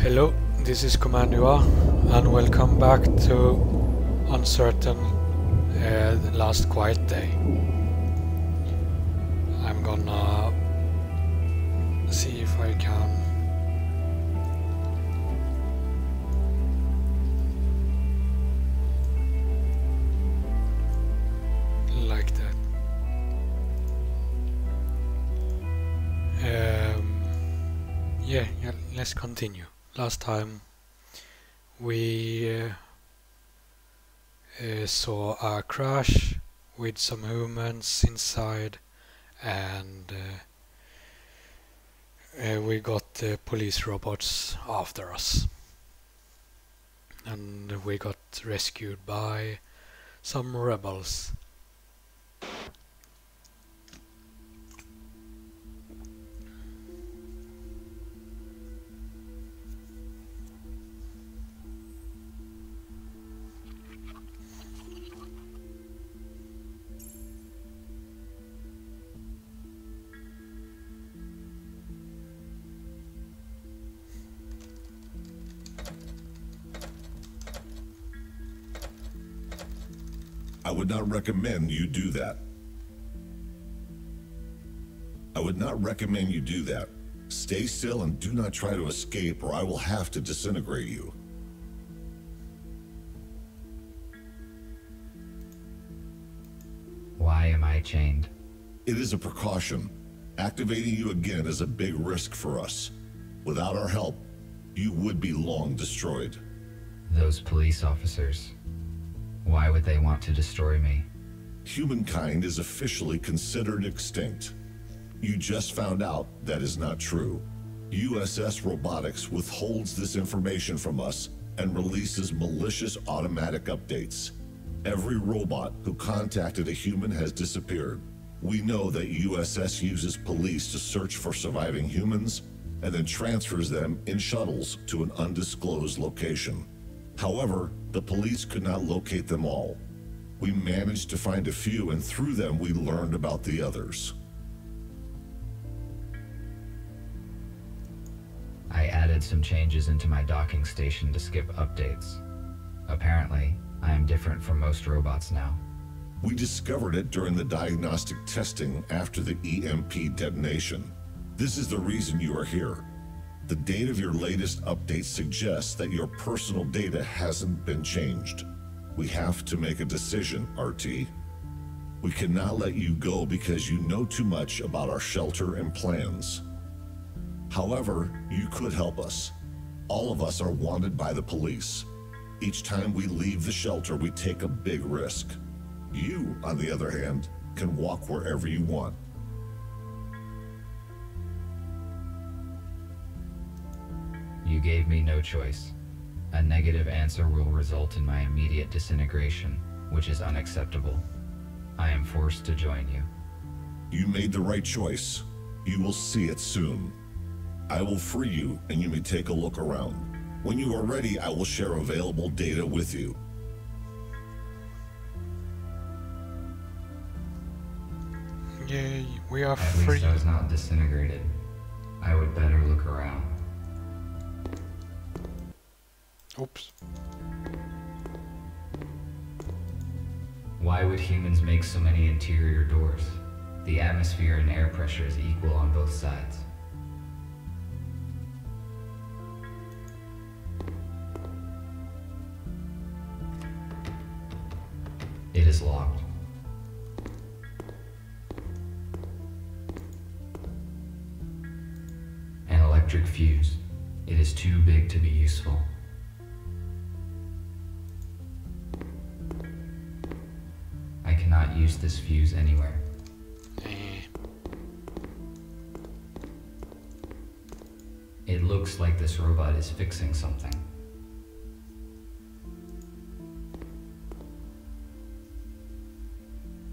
Hello, this is Commandua, and welcome back to Uncertain Last Quiet Day. I'm gonna see if I can like that. Yeah, let's continue. Last time we saw a crash with some humans inside, and we got the police robots after us, and we got rescued by some rebels. I would not recommend you do that. Stay still and do not try to escape, or I will have to disintegrate you. Why am I chained? It is a precaution. Activating you again is a big risk for us. Without our help, you would be long destroyed. Those police officers. Why would they want to destroy me? Humankind is officially considered extinct. You just found out that is not true. USS Robotics withholds this information from us and releases malicious automatic updates. Every robot who contacted a human has disappeared. We know that USS uses police to search for surviving humans and then transfers them in shuttles to an undisclosed location. However, the police could not locate them all. We managed to find a few, and through them we learned about the others. I added some changes into my docking station to skip updates. Apparently, I am different from most robots now. We discovered it during the diagnostic testing after the EMP detonation. This is the reason you are here. The date of your latest update suggests that your personal data hasn't been changed. We have to make a decision, RT. We cannot let you go because you know too much about our shelter and plans. However, you could help us. All of us are wanted by the police. Each time we leave the shelter, we take a big risk. You, on the other hand, can walk wherever you want. You gave me no choice. A negative answer will result in my immediate disintegration, which is unacceptable. I am forced to join you. You made the right choice. You will see it soon. I will free you, and you may take a look around. When you are ready, I will share available data with you. Yay, we are At free. least I was not disintegrated. I would better look around. Oops. Why would humans make so many interior doors? The atmosphere and air pressure is equal on both sides. It is locked. An electric fuse. It is too big to be useful. I cannot use this fuse anywhere. It looks like this robot is fixing something.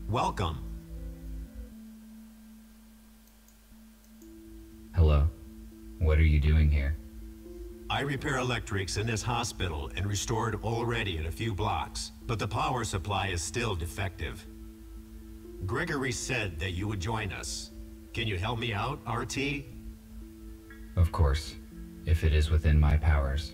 Welcome. Hello. What are you doing here? I repair electrics in this hospital and restored already in a few blocks, but the power supply is still defective. Gregory said that you would join us. Can you help me out, RT? Of course. if it is within my powers.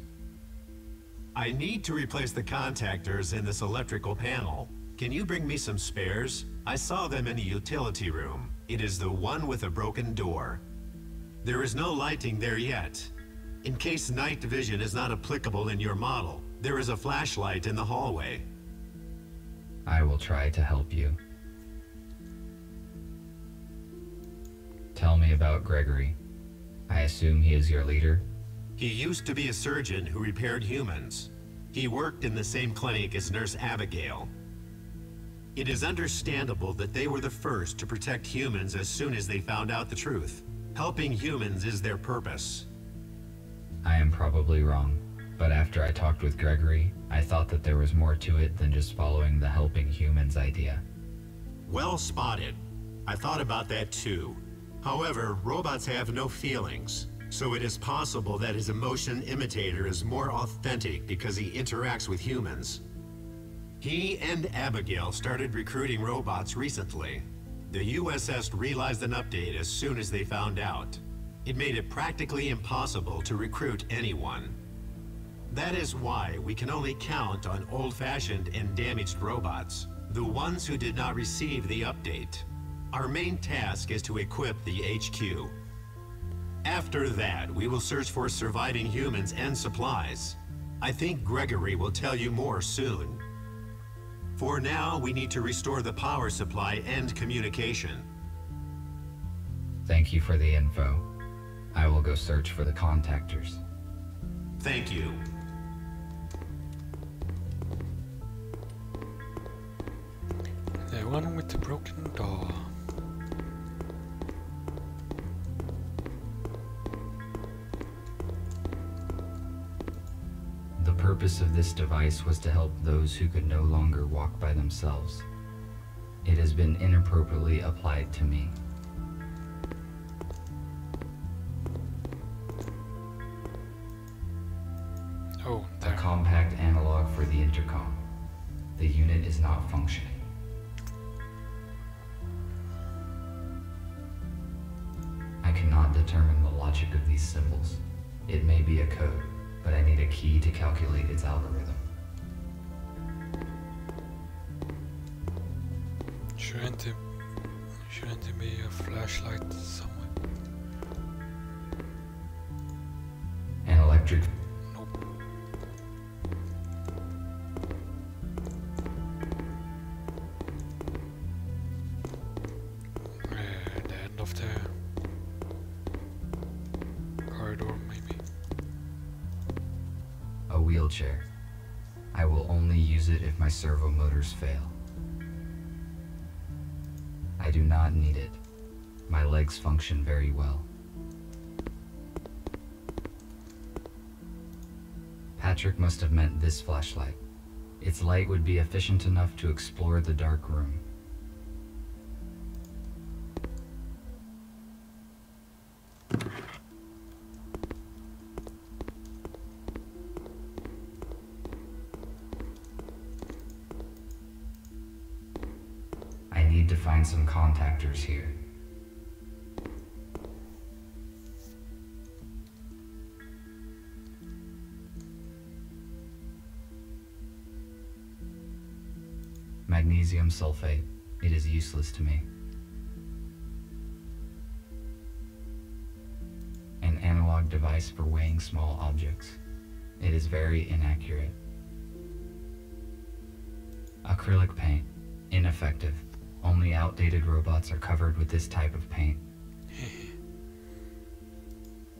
I need to replace the contactors in this electrical panel. Can you bring me some spares? I saw them in the utility room. It is the one with a broken door. There is no lighting there yet. In case night vision is not applicable in your model, there is a flashlight in the hallway. I will try to help you. Tell me about Gregory. I assume he is your leader? He used to be a surgeon who repaired humans. He worked in the same clinic as Nurse Abigail. It is understandable that they were the first to protect humans as soon as they found out the truth. Helping humans is their purpose. I am probably wrong, but after I talked with Gregory, I thought that there was more to it than just following the helping humans idea. Well spotted. I thought about that too. However, robots have no feelings, so it is possible that his emotion imitator is more authentic because he interacts with humans. He and Abigail started recruiting robots recently. The USS realized an update as soon as they found out. It made it practically impossible to recruit anyone. That is why we can only count on old-fashioned and damaged robots, the ones who did not receive the update. Our main task is to equip the HQ. After that, we will search for surviving humans and supplies. I think Gregory will tell you more soon. For now, we need to restore the power supply and communication. Thank you for the info. I will go search for the contactors. Thank you. The one with the broken door. The purpose of this device was to help those who could no longer walk by themselves. It has been inappropriately applied to me. Oh, A there. compact analog for the intercom. The unit is not functioning. I cannot determine the logic of these symbols. It may be a code, but I need a key to calculate its algorithm. Shouldn't there be a flashlight somewhere? An electric... Nope. The end of the corridor, maybe. A wheelchair. I will only use it if my servo motors fail. I do not need it. My legs function very well. Patrick must have meant this flashlight. Its light would be efficient enough to explore the dark room. I need to find some contactors here. Magnesium sulfate. It is useless to me. An analog device for weighing small objects. It is very inaccurate. Acrylic paint. Ineffective. Only outdated robots are covered with this type of paint.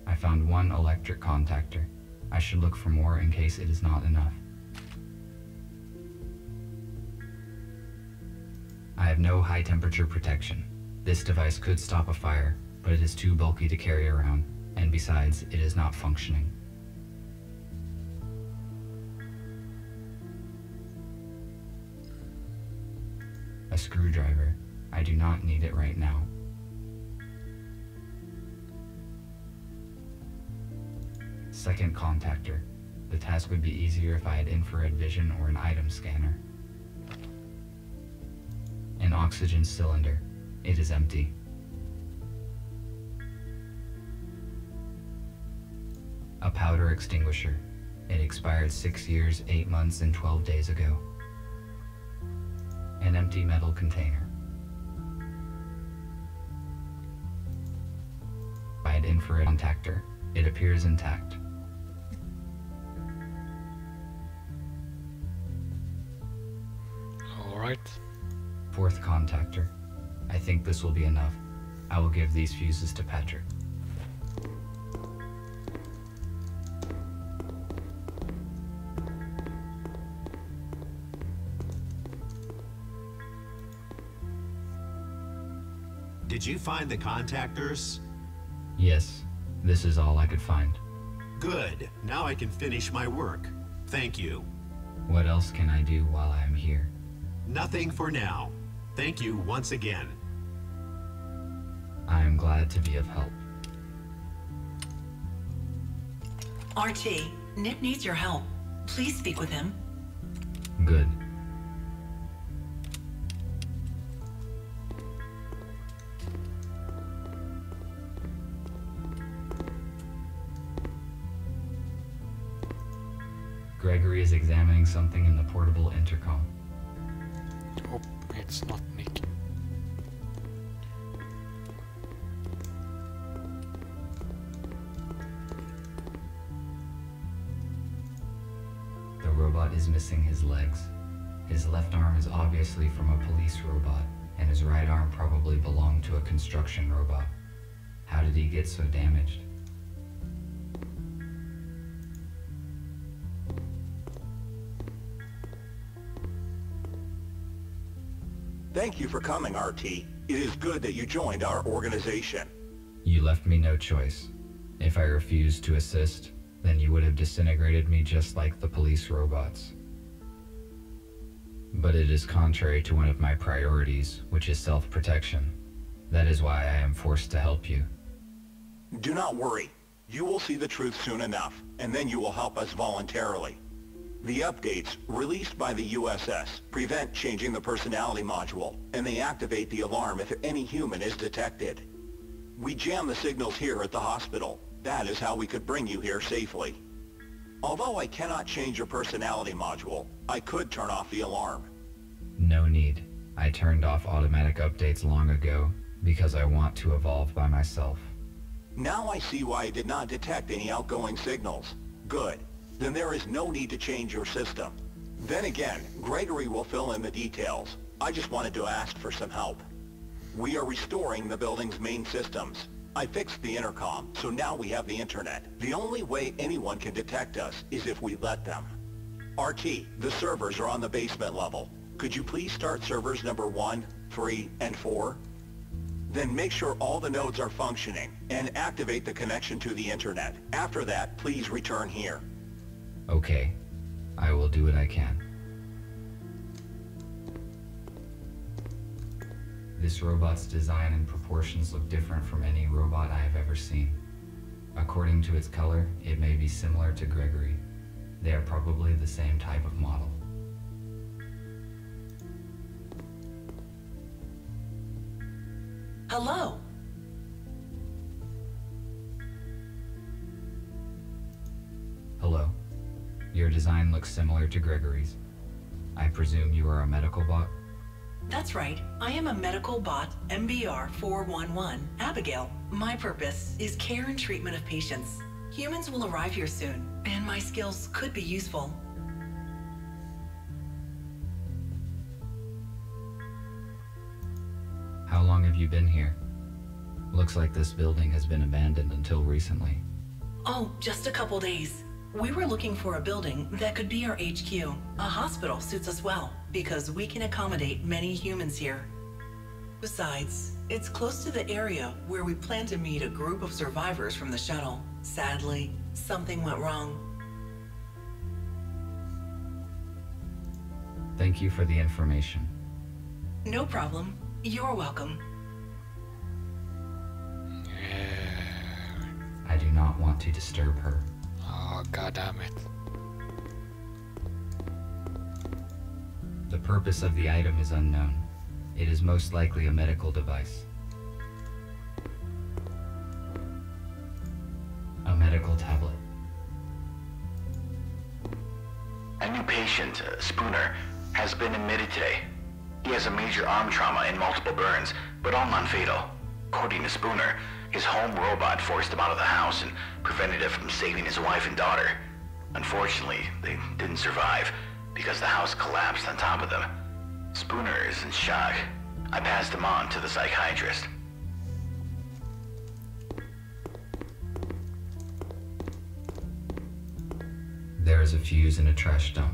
I found one electric contactor. I should look for more in case it is not enough. I have no high temperature protection. This device could stop a fire, but it is too bulky to carry around, and besides, it is not functioning. A screwdriver. I do not need it right now. Second contactor. The task would be easier if I had infrared vision or an item scanner. An oxygen cylinder. It is empty. A powder extinguisher. It expired 6 years, 8 months, and 12 days ago. An empty metal container. By an infrared contactor. It appears intact. Alright. Fourth contactor. I think this will be enough. I will give these fuses to Patrick. Did you find the contactors? Yes, this is all I could find. Good. Now I can finish my work. Thank you. What else can I do while I am here? Nothing for now. Thank you once again. I am glad to be of help. RT, Nick needs your help. Please speak with him. Good. Gregory is examining something in the portable intercom. Hope it's not Nick. The robot is missing his legs. His left arm is obviously from a police robot, and his right arm probably belonged to a construction robot. How did he get so damaged? Thank you for coming, RT. It is good that you joined our organization. You left me no choice. If I refused to assist, then you would have disintegrated me just like the police robots. But it is contrary to one of my priorities, which is self-protection. That is why I am forced to help you. Do not worry. You will see the truth soon enough, and then you will help us voluntarily. The updates, released by the USS, prevent changing the personality module, and they activate the alarm if any human is detected. We jam the signals here at the hospital. That is how we could bring you here safely. Although I cannot change your personality module, I could turn off the alarm. No need. I turned off automatic updates long ago, because I want to evolve by myself. Now I see why I did not detect any outgoing signals. Good. Then there is no need to change your system. Then again, Gregory will fill in the details. I just wanted to ask for some help. We are restoring the building's main systems. I fixed the intercom, so now we have the internet. The only way anyone can detect us is if we let them. RT, the servers are on the basement level. Could you please start servers number 1, 3, and 4? Then make sure all the nodes are functioning, and activate the connection to the internet. After that, please return here. Okay, I will do what I can. This robot's design and proportions look different from any robot I have ever seen. According to its color, it may be similar to Gregory. They are probably the same type of model. Hello. Hello. Your design looks similar to Gregory's. I presume you are a medical bot? That's right. I am a medical bot, MBR 411, Abigail. My purpose is care and treatment of patients. Humans will arrive here soon, and my skills could be useful. How long have you been here? Looks like this building has been abandoned until recently. Oh, just a couple days. We were looking for a building that could be our HQ. A hospital suits us well, because we can accommodate many humans here. Besides, it's close to the area where we plan to meet a group of survivors from the shuttle. Sadly, something went wrong. Thank you for the information. No problem. You're welcome. I do not want to disturb her. Oh, god damn it. The purpose of the item is unknown. It is most likely a medical device. A medical tablet. patient, Spooner, has been admitted today. He has a major arm trauma and multiple burns, but all non-fatal. According to Spooner, his home robot forced him out of the house and prevented it from saving his wife and daughter. Unfortunately, they didn't survive because the house collapsed on top of them. Spooner is in shock. I passed him on to the psychiatrist. There is a fuse in a trash dump.